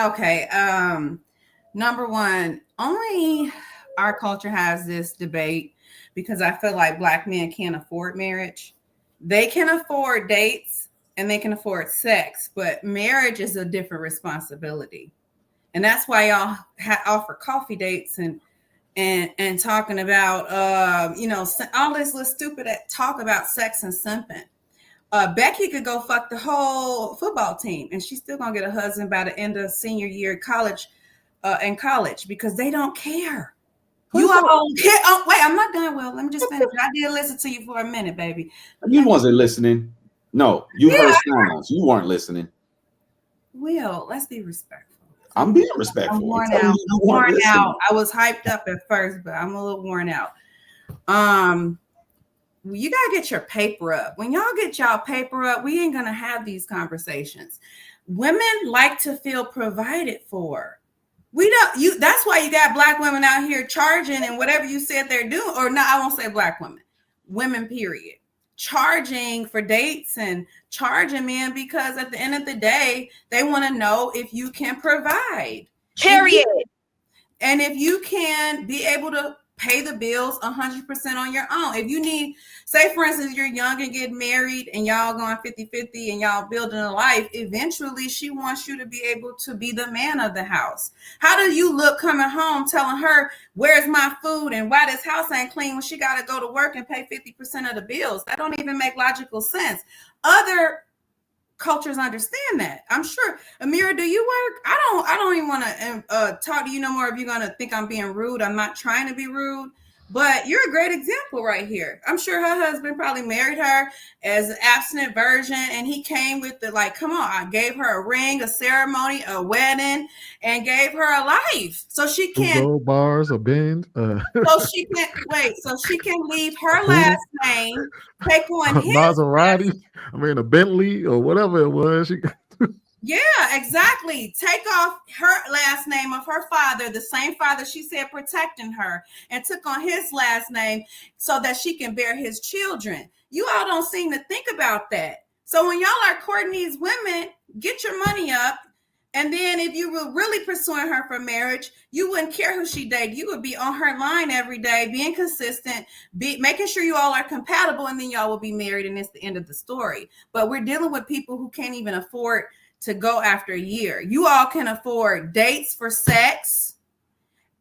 Okay. Number one, only our culture has this debate because I feel like black men can't afford marriage. They can afford dates and they can afford sex, but marriage is a different responsibility. And that's why y'all offer coffee dates and talking about all this little stupid talk about sex and simping. Becky could go fuck the whole football team, and she's still gonna get a husband by the end of senior year in college because they don't care. You all care. Oh, wait, I'm not done. Well, let me just finish. I did listen to you for a minute, baby. You wasn't listening. No, you heard sounds. You weren't listening. Will, let's be respectful. I'm being respectful. I'm worn out. I was hyped up at first, but I'm a little worn out. You gotta get your paper up. When y'all get y'all paper up, we ain't gonna have these conversations. Women like to feel provided for. That's why you got black women out here charging and whatever you said they're doing, or no, I won't say black women, period. Charging for dates and charging men because at the end of the day, they want to know if you can provide. Period. And if you can be able to pay the bills 100% on your own. If you need, say for instance, you're young and get married and y'all going 50-50 and y'all building a life, eventually she wants you to be able to be the man of the house. How do you look coming home telling her, where's my food and why this house ain't clean when she got to go to work and pay 50% of the bills? That don't even make logical sense. Other cultures understand that. I'm sure. Amira, do you work? I don't even want to talk to you no more if you're going to think I'm being rude. I'm not trying to be rude, but you're a great example right here. I'm sure her husband probably married her as an abstinent virgin, and he came with the, like, come on, I gave her a ring, a ceremony, a wedding, and gave her a life. So she can gold bars, a bend. So she can leave her last name, take on his Maserati. A Bentley or whatever it was. Yeah, exactly. Take off her last name of her father, the same father she said protecting her, and took on his last name so that she can bear his children. You all don't seem to think about that. So when y'all are courting these women, get your money up. And then if you were really pursuing her for marriage, you wouldn't care who she dated. You would be on her line every day, being consistent, making sure you all are compatible, and then y'all will be married, and it's the end of the story. But we're dealing with people who can't even afford to go after a year. You all can afford dates for sex.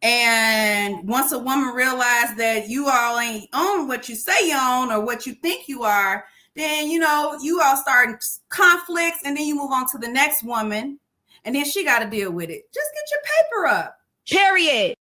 And once a woman realizes that you all ain't own what you say you own or what you think you are, then, you all start conflicts, and then you move on to the next woman. And then she got to deal with it. Just get your paper up. Period.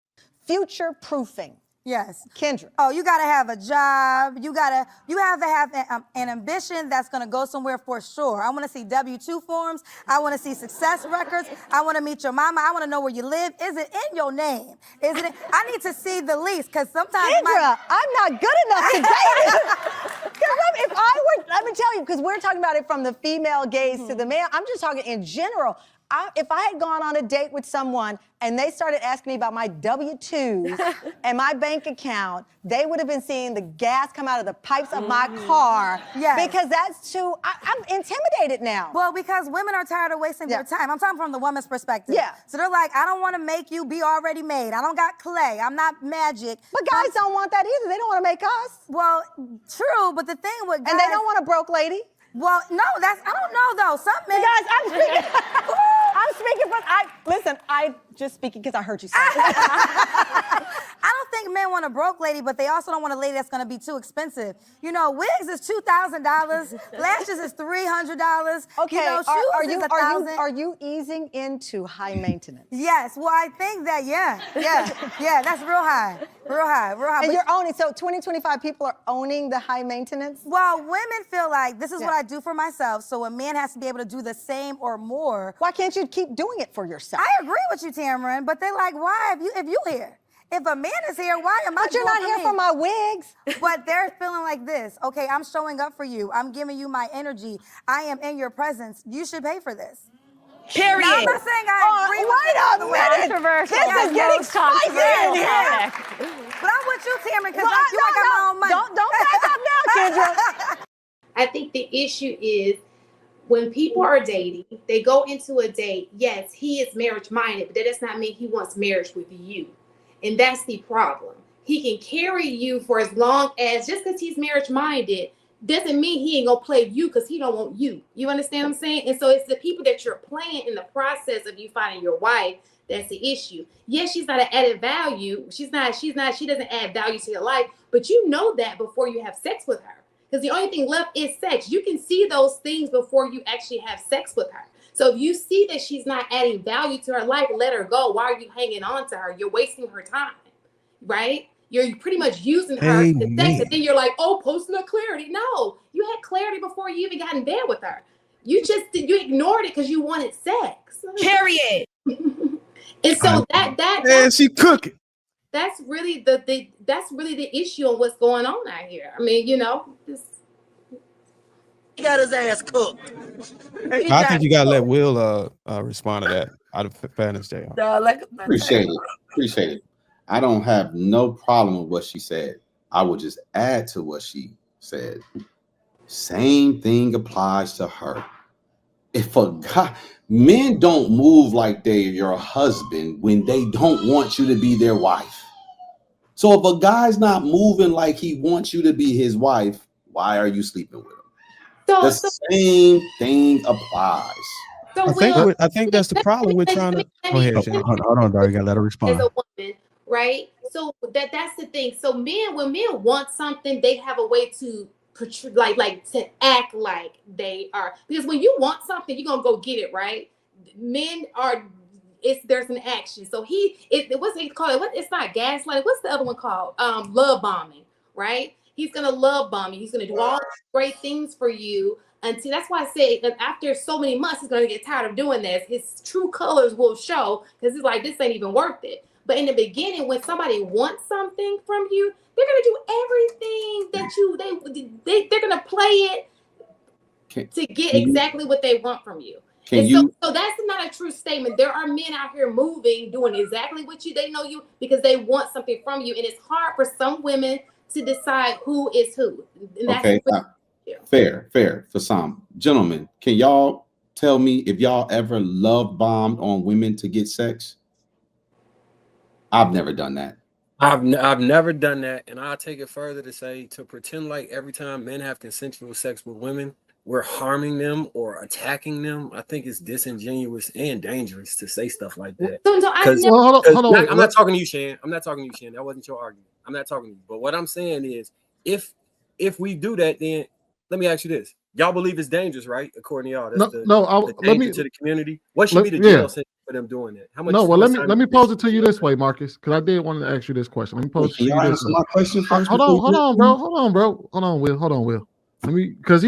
Future proofing. Yes. Kendra. Oh, you got to have a job. You have to have an ambition that's going to go somewhere for sure. I want to see W-2 forms. I want to see success records. I want to meet your mama. I want to know where you live. Is it in your name? I need to see the lease, because sometimes Kendra, I'm not good enough to date it. Let me tell you, because we're talking about it from the female gaze to the male. I'm just talking in general. If I had gone on a date with someone and they started asking me about my W-2s and my bank account, they would have been seeing the gas come out of the pipes of my car. Yes. Because that's too, I'm intimidated now. Well, because women are tired of wasting their time. I'm talking from the woman's perspective. Yeah. So they're like, I don't want to make you be already made. I don't got clay. I'm not magic. But guys don't want that either. They don't want to make us. Well, true, but the thing with guys... And they don't want a broke lady. Well, no, I don't know, though. Some men... Guys, I'm speaking listen, I just speaking because I heard you say it. I don't think men want a broke lady, but they also don't want a lady that's going to be too expensive. Wigs is $2,000. Lashes is $300. Okay, shoes is $1,000. Are you easing into high maintenance? Yes, well, I think that, yeah, that's real high. And you're owning, so 2025 people are owning the high maintenance? Well, women feel like this is what I do for myself, so a man has to be able to do the same or more. Why can't you keep doing it for yourself? I agree with you, Tamron, but they're like, why if you here? If a man is here, why am I? But you're not here for my wigs. But they're feeling like this. Okay, I'm showing up for you. I'm giving you my energy. I am in your presence. You should pay for this. Period. Now, I'm not saying I agree with wait a minute. This is getting spicy in here. But I'm with you, Tamron, because I got my own money. Don't back up now, Kendra. I think the issue is when people are dating, they go into a date. Yes, he is marriage minded, but that does not mean he wants marriage with you. And that's the problem. He can carry you for as long as, just because he's marriage minded doesn't mean he ain't gonna play you because he don't want you. You understand what I'm saying? And so it's the people that you're playing in the process of you finding your wife that's the issue. Yes, she's not an added value. She doesn't add value to your life, but you know that before you have sex with her. Because the only thing left is sex. You can see those things before you actually have sex with her. So if you see that she's not adding value to her life, let her go. Why are you hanging on to her? You're wasting her time, right? You're pretty much using her to sex, and then you're like, oh, posting a clarity. No, you had clarity before you even got in bed with her. You ignored it because you wanted sex. Period. And so she cooking. That's really the issue on what's going on out here. I mean, he got his ass cooked. I think you gotta let Will respond to that out of fairness, Jay. Appreciate it. I don't have no problem with what she said. I would just add to what she said. Same thing applies to her. If a guy, men don't move like they're your husband when they don't want you to be their wife. So if a guy's not moving like he wants you to be his wife, why are you sleeping with him? The same thing applies. I think that's the problem with trying to. Go ahead, hold on, dog. You gotta let her respond. As a woman, right? So that's the thing. So when men want something, they have a way to portray, like to act like they are. Because when you want something, you're gonna go get it, right? Men are. There's an action. So what's he called? It's not gaslighting. What's the other one called? Love bombing, right? He's gonna love bomb you. He's gonna do all great things for you. And see, that's why I say that after so many months, he's gonna get tired of doing this. His true colors will show because he's like, this ain't even worth it. But in the beginning, when somebody wants something from you, they're gonna do everything that they're gonna play it to get exactly what they want from you. So that's not a true statement. There are men out here moving, doing exactly what they know you because they want something from you, and it's hard for some women to decide who is who. And that's fair for some. Gentlemen, can y'all tell me if y'all ever love bombed on women to get sex? I've never done that. I've never done that, and I'll take it further to say to pretend like every time men have consensual sex with women, we're harming them or attacking them. I think it's disingenuous and dangerous to say stuff like that. Hold on. I'm not talking to you, Shan. That wasn't your argument. I'm not talking to you. But what I'm saying is, if we do that, then let me ask you this: y'all believe it's dangerous, right? According to y'all, that's the danger to the community. What should be the jail sentence for them doing that? How much? No, well, let me pose it to you this way, Marcus, because I did want to ask you this question. Let me pose it to you this way. My question first. Hold on, Will. Because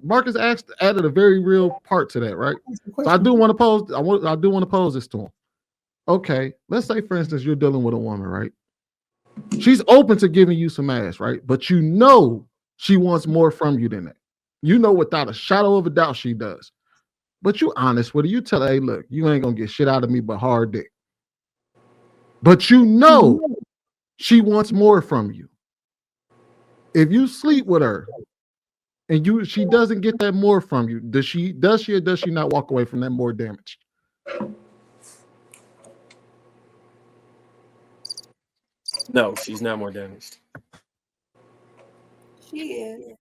Marcus added a very real part to that, right? So I do want to pose this to him. Okay, let's say, for instance, you're dealing with a woman, right? She's open to giving you some ass, right? But you know she wants more from you than that. You know without a shadow of a doubt she does. But you honest with her. You tell her, hey, look, you ain't gonna get shit out of me but hard dick. But you know she wants more from you. If you sleep with her and she doesn't get that more from you, does she or does she not walk away from that more damage? No, she's not more damaged. She is.